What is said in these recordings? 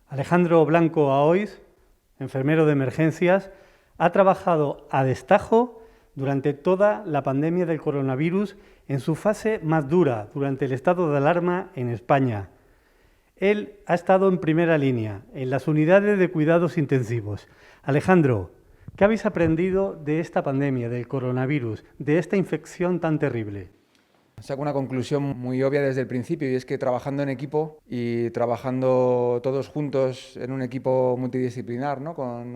Alejandro Blanco Aoiz, enfermero de emergencias, ha trabajado a destajo durante toda la pandemia del coronavirus en su fase más dura, durante el estado de alarma en España. Él ha estado en primera línea, en las unidades de cuidados intensivos. Alejandro, ¿qué habéis aprendido de esta pandemia, del coronavirus, de esta infección tan terrible? Saco una conclusión muy obvia desde el principio y es que trabajando en equipo y trabajando todos juntos en un equipo multidisciplinar, ¿no?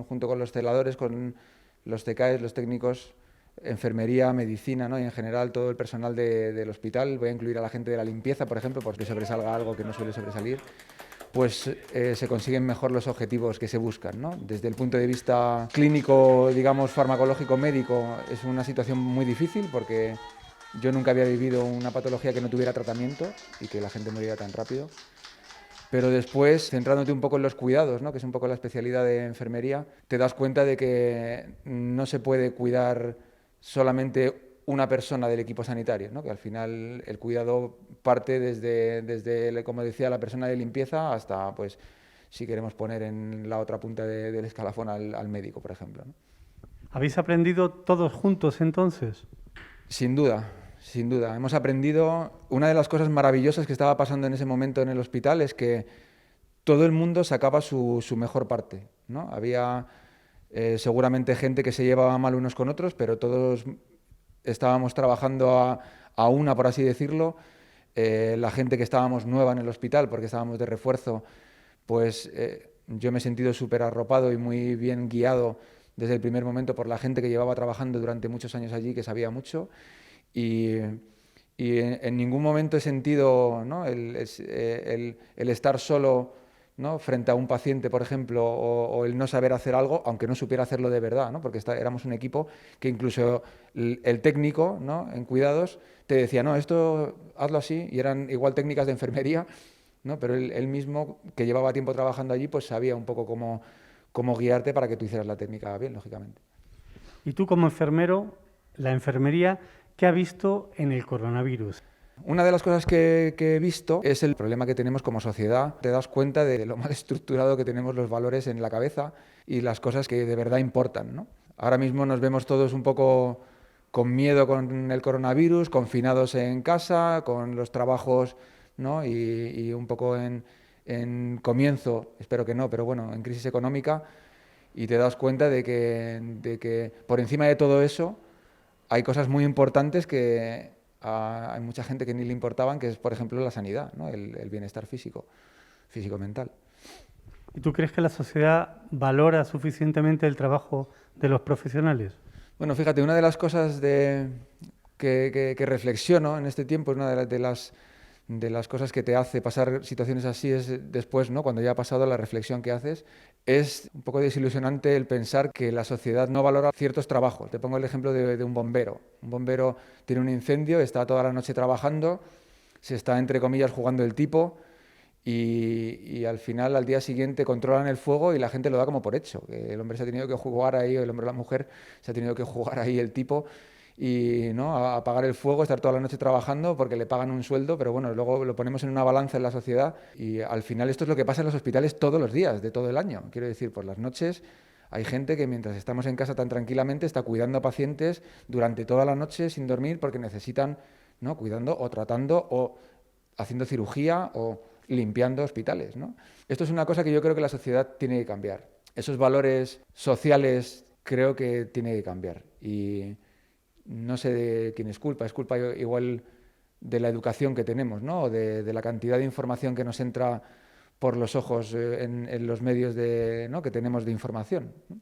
Junto con los celadores, con los TKs, los técnicos, enfermería, medicina, ¿no? Y en general todo el personal del hospital, voy a incluir a la gente de la limpieza, por ejemplo, porque sobresalga algo que no suele sobresalir, pues se consiguen mejor los objetivos que se buscan, ¿no? Desde el punto de vista clínico, digamos, farmacológico, médico, es una situación muy difícil porque yo nunca había vivido una patología que no tuviera tratamiento y que la gente muriera tan rápido. Pero después, centrándote un poco en los cuidados, ¿no? Que es un poco la especialidad de enfermería, te das cuenta de que no se puede cuidar solamente una persona del equipo sanitario, ¿no? Que al final el cuidado parte desde, como decía, la persona de limpieza hasta, pues, si queremos poner en la otra punta del escalafón al médico, por ejemplo, ¿no? ¿Habéis aprendido todos juntos entonces? Sin duda, sin duda. Hemos aprendido. Una de las cosas maravillosas que estaba pasando en ese momento en el hospital es que todo el mundo sacaba su mejor parte, ¿no? Había seguramente gente que se llevaba mal unos con otros, pero todos estábamos trabajando a una, por así decirlo. La gente que estábamos nueva en el hospital, porque estábamos de refuerzo, pues yo me he sentido súper arropado y muy bien guiado desde el primer momento por la gente que llevaba trabajando durante muchos años allí, que sabía mucho, y, y en ningún momento he sentido, ¿no? el estar solo, ¿no? Frente a un paciente, por ejemplo, o el no saber hacer algo, aunque no supiera hacerlo de verdad, ¿no? Porque éramos un equipo que incluso el técnico, ¿no? En cuidados te decía, no, esto hazlo así, y eran igual técnicas de enfermería, ¿no? Pero él mismo, que llevaba tiempo trabajando allí, pues sabía un poco cómo guiarte para que tú hicieras la técnica bien, lógicamente. Y tú como enfermero, la enfermería, ¿qué ha visto en el coronavirus? Una de las cosas que he visto es el problema que tenemos como sociedad. Te das cuenta de lo mal estructurado que tenemos los valores en la cabeza y las cosas que de verdad importan, ¿no? Ahora mismo nos vemos todos un poco con miedo con el coronavirus, confinados en casa, con los trabajos, ¿no? Y un poco en comienzo, espero que no, pero bueno, en crisis económica, y te das cuenta de que por encima de todo eso hay cosas muy importantes que hay mucha gente que ni le importaban, que es, por ejemplo, la sanidad, ¿no? El bienestar físico-mental. ¿Y tú crees que la sociedad valora suficientemente el trabajo de los profesionales? Bueno, fíjate, una de las cosas que reflexiono en este tiempo, es una de las cosas que te hace pasar situaciones así es después, ¿no? Cuando ya ha pasado la reflexión que haces, es un poco desilusionante el pensar que la sociedad no valora ciertos trabajos. Te pongo el ejemplo de un bombero. Un bombero tiene un incendio, está toda la noche trabajando, se está, entre comillas, jugando el tipo y al final, al día siguiente, controlan el fuego y la gente lo da como por hecho. Que el hombre se ha tenido que jugar ahí, o el hombre o la mujer se ha tenido que jugar ahí el tipo y, ¿no? A apagar el fuego, estar toda la noche trabajando porque le pagan un sueldo, pero bueno, luego lo ponemos en una balanza en la sociedad y al final esto es lo que pasa en los hospitales todos los días, de todo el año. Quiero decir, por las noches hay gente que mientras estamos en casa tan tranquilamente está cuidando a pacientes durante toda la noche sin dormir porque necesitan, ¿no? Cuidando o tratando o haciendo cirugía o limpiando hospitales, ¿no? Esto es una cosa que yo creo que la sociedad tiene que cambiar. Esos valores sociales creo que tiene que cambiar y no sé de quién es culpa igual de la educación que tenemos, ¿no? O de la cantidad de información que nos entra por los ojos en los medios ¿no? que tenemos de información, ¿no?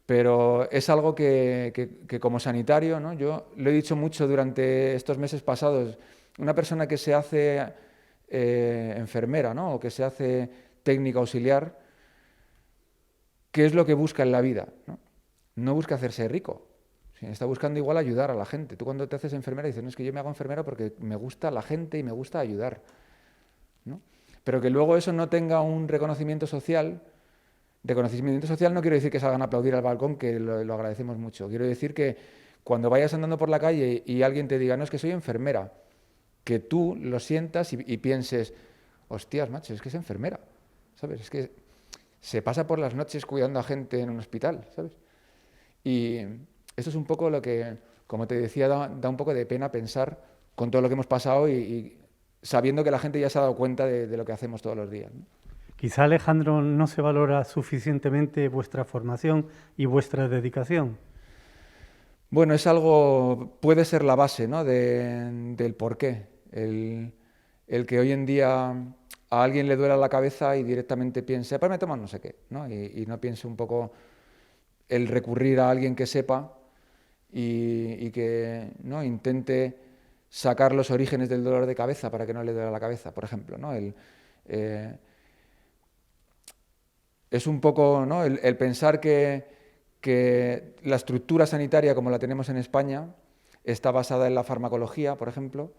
Pero es algo que como sanitario, ¿no? Yo lo he dicho mucho durante estos meses pasados, una persona que se hace enfermera, ¿no? O que se hace técnica auxiliar, ¿qué es lo que busca en la vida? No busca hacerse rico. Está buscando igual ayudar a la gente. Tú cuando te haces enfermera dices, no, es que yo me hago enfermera porque me gusta la gente y me gusta ayudar, ¿no? Pero que luego eso no tenga un reconocimiento social. Reconocimiento social no quiero decir que salgan a aplaudir al balcón, que lo agradecemos mucho. Quiero decir que cuando vayas andando por la calle y alguien te diga, no, es que soy enfermera, que tú lo sientas y pienses, hostias, macho, es que es enfermera. ¿sabes? Es que se pasa por las noches cuidando a gente en un hospital, ¿sabes? Y esto es un poco lo que, como te decía, da un poco de pena pensar con todo lo que hemos pasado y sabiendo que la gente ya se ha dado cuenta de lo que hacemos todos los días, ¿no? Quizá, Alejandro, no se valora suficientemente vuestra formación y vuestra dedicación. Bueno, es algo, puede ser la base, ¿no? Del porqué. El que hoy en día a alguien le duela la cabeza y directamente piense, pues me tomo no sé qué, ¿no? Y no piense un poco el recurrir a alguien que sepa y que, ¿no?, intente sacar los orígenes del dolor de cabeza para que no le duela la cabeza, por ejemplo, ¿no? Eh, es un poco, ¿no?, el pensar que la estructura sanitaria como la tenemos en España está basada en la farmacología, por ejemplo,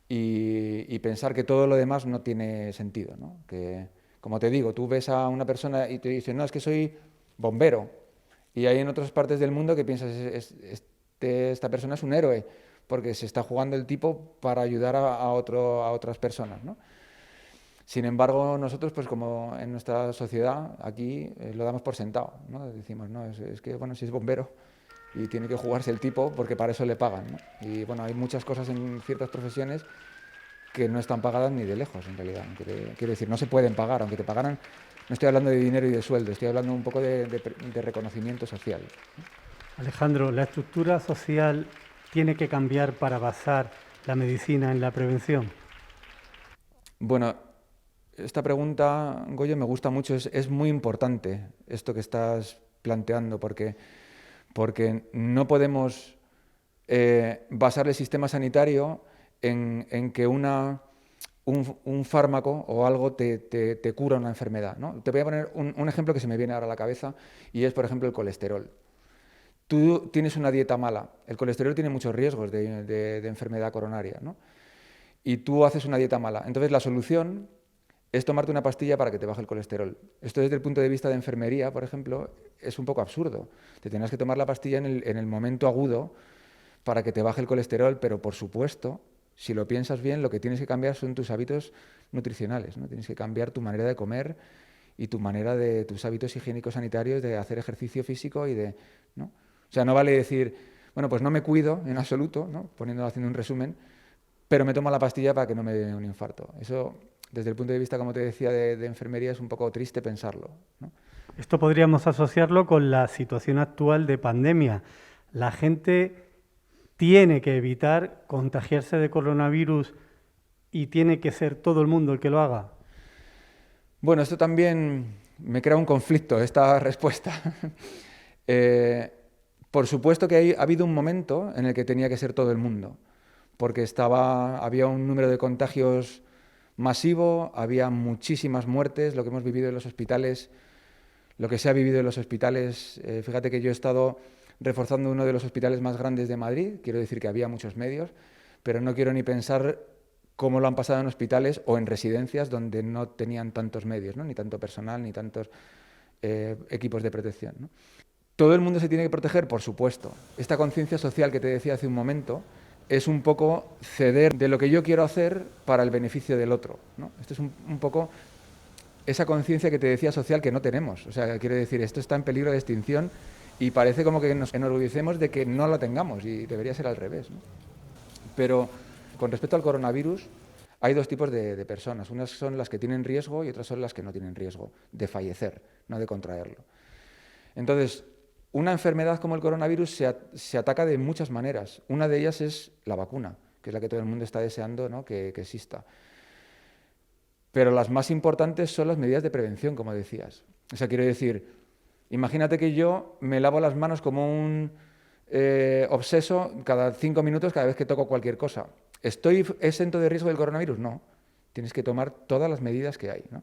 y pensar que todo lo demás no tiene sentido, ¿no? Que, como te digo, tú ves a una persona y te dicen, no, es que soy bombero, y hay en otras partes del mundo que piensas, esta persona es un héroe, porque se está jugando el tipo para ayudar a otras personas, ¿no? Sin embargo, nosotros, pues como en nuestra sociedad, aquí lo damos por sentado, ¿no? Decimos, no, es que, bueno, si es bombero y tiene que jugarse el tipo porque para eso le pagan, ¿no? Y bueno, hay muchas cosas en ciertas profesiones que no están pagadas ni de lejos, en realidad. Quiero decir, no se pueden pagar, aunque te pagaran, no estoy hablando de dinero y de sueldo, estoy hablando un poco de reconocimiento social. Alejandro, ¿la estructura social tiene que cambiar para basar la medicina en la prevención? Bueno, esta pregunta, Goyo, me gusta mucho, es muy importante esto que estás planteando, porque no podemos basar el sistema sanitario en que un fármaco o algo te cura una enfermedad, ¿no? Te voy a poner un ejemplo que se me viene ahora a la cabeza y es, por ejemplo, el colesterol. Tú tienes una dieta mala, el colesterol tiene muchos riesgos de enfermedad coronaria, ¿no? Y tú haces una dieta mala. Entonces la solución es tomarte una pastilla para que te baje el colesterol. Esto desde el punto de vista de enfermería, por ejemplo, es un poco absurdo. Te tendrás que tomar la pastilla en el momento agudo para que te baje el colesterol, pero por supuesto, si lo piensas bien, lo que tienes que cambiar son tus hábitos nutricionales, ¿no? Tienes que cambiar tu manera de comer y tus hábitos higiénicos sanitarios de hacer ejercicio físico ¿no? O sea, no vale decir, bueno, pues no me cuido en absoluto, ¿no?, haciendo un resumen, pero me tomo la pastilla para que no me dé un infarto. Eso, desde el punto de vista, como te decía, de enfermería, es un poco triste pensarlo, ¿no? Esto podríamos asociarlo con la situación actual de pandemia. La gente tiene que evitar contagiarse de coronavirus y tiene que ser todo el mundo el que lo haga. Bueno, esto también me crea un conflicto, esta respuesta. Por supuesto que ha habido un momento en el que tenía que ser todo el mundo, porque había un número de contagios masivo, había muchísimas muertes, lo que hemos vivido en los hospitales, lo que se ha vivido en los hospitales. Fíjate que yo he estado reforzando uno de los hospitales más grandes de Madrid, quiero decir que había muchos medios, pero no quiero ni pensar cómo lo han pasado en hospitales o en residencias donde no tenían tantos medios, ¿no?, ni tanto personal, ni tantos equipos de protección, ¿no? ¿Todo el mundo se tiene que proteger? Por supuesto. Esta conciencia social que te decía hace un momento es un poco ceder de lo que yo quiero hacer para el beneficio del otro, ¿no? Esto es un poco esa conciencia que te decía social que no tenemos. O sea, quiero decir, esto está en peligro de extinción y parece como que nos enorgullecemos de que no lo tengamos y debería ser al revés, ¿no? Pero con respecto al coronavirus, hay dos tipos de personas. Unas son las que tienen riesgo y otras son las que no tienen riesgo de fallecer, no de contraerlo. Entonces, una enfermedad como el coronavirus se ataca de muchas maneras. Una de ellas es la vacuna, que es la que todo el mundo está deseando, ¿no?, que exista. Pero las más importantes son las medidas de prevención, como decías. O sea, quiero decir, imagínate que yo me lavo las manos como un obseso cada 5 minutos cada vez que toco cualquier cosa. ¿Estoy exento de riesgo del coronavirus? No. Tienes que tomar todas las medidas que hay, ¿no?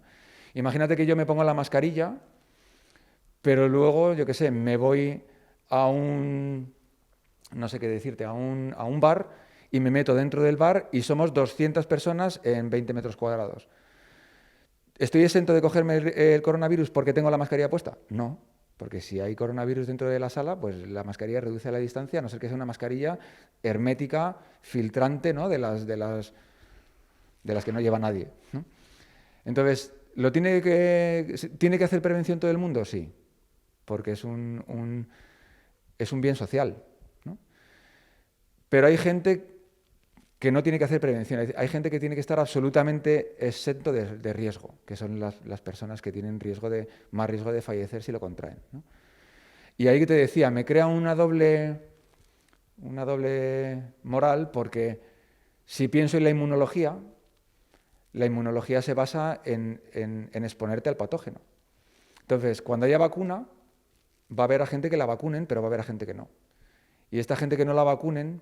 Imagínate que yo me pongo la mascarilla, pero luego, yo qué sé, me voy no sé qué decirte, a un bar y me meto dentro del bar y somos 200 personas en 20 metros cuadrados. ¿Estoy exento de cogerme el coronavirus porque tengo la mascarilla puesta? No, porque si hay coronavirus dentro de la sala, pues la mascarilla reduce la distancia, a no ser que sea una mascarilla hermética, filtrante, ¿no?, de las que no lleva nadie, ¿no? Entonces, ¿Tiene que hacer prevención todo el mundo? Sí, porque es un bien social, ¿no? Pero hay gente que no tiene que hacer prevención. Hay gente que tiene que estar absolutamente exento de riesgo, que son las personas que tienen más riesgo de fallecer si lo contraen, ¿no? Y ahí que te decía, me crea una doble moral, porque si pienso en la inmunología se basa en exponerte al patógeno. Entonces, cuando haya vacuna, va a haber a gente que la vacunen, pero va a haber a gente que no. Y esta gente que no la vacunen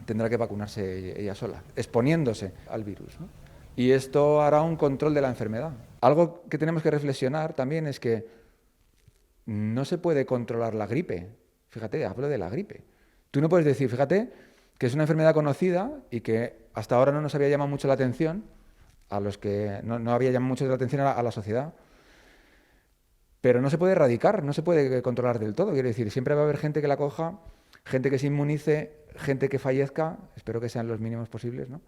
tendrá que vacunarse ella sola, exponiéndose al virus, ¿no? Y esto hará un control de la enfermedad. Algo que tenemos que reflexionar también es que no se puede controlar la gripe. Fíjate, hablo de la gripe. Tú no puedes decir, fíjate, que es una enfermedad conocida y que hasta ahora no nos había llamado mucho la atención, a los que no había llamado mucho la atención a la sociedad, pero no se puede erradicar, no se puede controlar del todo. Quiero decir, siempre va a haber gente que la coja, gente que se inmunice, gente que fallezca, espero que sean los mínimos posibles, ¿no?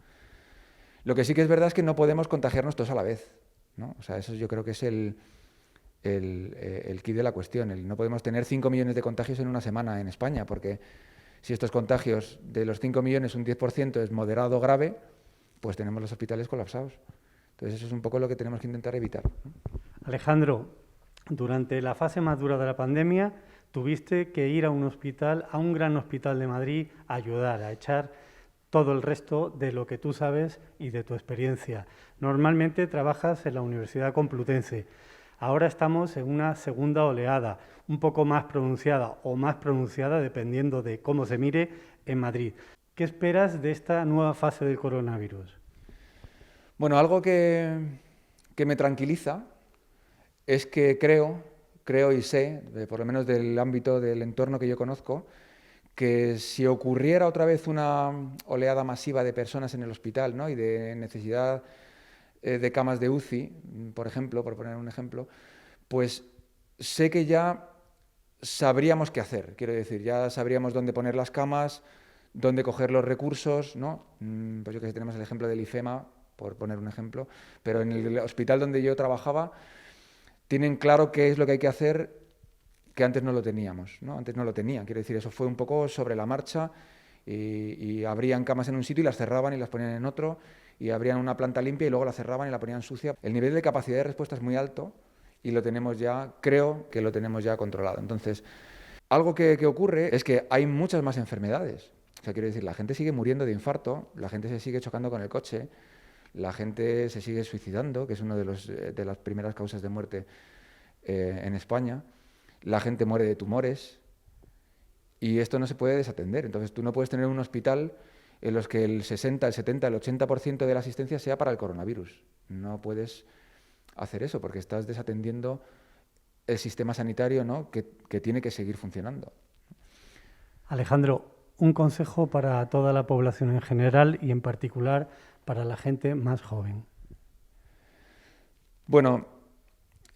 Lo que sí que es verdad es que no podemos contagiarnos todos a la vez, ¿no? O sea, eso yo creo que es el quid de la cuestión. No podemos tener 5 millones de contagios en una semana en España, porque si estos contagios, de los 5 millones, un 10% es moderado o grave, pues tenemos los hospitales colapsados. Entonces eso es un poco lo que tenemos que intentar evitar, ¿no? Alejandro, durante la fase más dura de la pandemia, tuviste que ir a un hospital, a un gran hospital de Madrid, a ayudar, a echar todo el resto de lo que tú sabes y de tu experiencia. Normalmente trabajas en la Universidad Complutense. Ahora estamos en una segunda oleada, un poco más pronunciada o más pronunciada, dependiendo de cómo se mire, en Madrid. ¿Qué esperas de esta nueva fase del coronavirus? Bueno, algo que me tranquiliza es que creo y sé, por lo menos del ámbito del entorno que yo conozco, que si ocurriera otra vez una oleada masiva de personas en el hospital, ¿no? Y de necesidad de camas de UCI, por ejemplo, por poner un ejemplo, pues sé que ya sabríamos qué hacer. Quiero decir, ya sabríamos dónde poner las camas, dónde coger los recursos, ¿no? Pues yo que sé, tenemos el ejemplo del IFEMA, por poner un ejemplo, pero en el hospital donde yo trabajaba tienen claro qué es lo que hay que hacer, que antes no lo teníamos, ¿no? Antes no lo tenían, quiero decir, eso fue un poco sobre la marcha y abrían camas en un sitio y las cerraban y las ponían en otro, y abrían una planta limpia y luego la cerraban y la ponían sucia. El nivel de capacidad de respuesta es muy alto y lo tenemos ya, creo que lo tenemos ya controlado. Entonces, algo que ocurre es que hay muchas más enfermedades. O sea, quiero decir, la gente sigue muriendo de infarto, la gente se sigue chocando con el coche, la gente se sigue suicidando, que es una de las primeras causas de muerte en España. La gente muere de tumores y esto no se puede desatender. Entonces tú no puedes tener un hospital en los que el 60, el 70, el 80% de la asistencia sea para el coronavirus. No puedes hacer eso porque estás desatendiendo el sistema sanitario, ¿no? que tiene que seguir funcionando. Alejandro, un consejo para toda la población en general y en particular para la gente más joven. Bueno,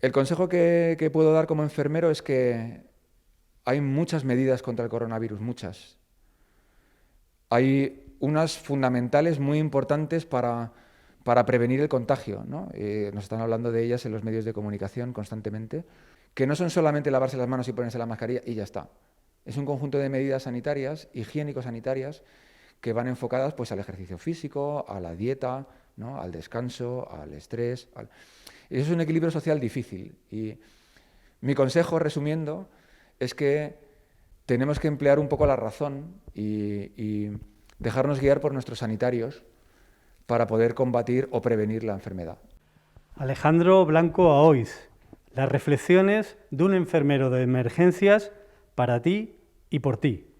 el consejo que puedo dar como enfermero es que hay muchas medidas contra el coronavirus, muchas. Hay unas fundamentales muy importantes para prevenir el contagio, ¿no? Nos están hablando de ellas en los medios de comunicación constantemente, que no son solamente lavarse las manos y ponerse la mascarilla y ya está. Es un conjunto de medidas sanitarias, higiénico-sanitarias, que van enfocadas pues, al ejercicio físico, a la dieta, ¿no? Al descanso, al estrés. Eso es un equilibrio social difícil. Y mi consejo, resumiendo, es que tenemos que emplear un poco la razón y dejarnos guiar por nuestros sanitarios para poder combatir o prevenir la enfermedad. Alejandro Blanco Aoiz, las reflexiones de un enfermero de emergencias para ti y por ti.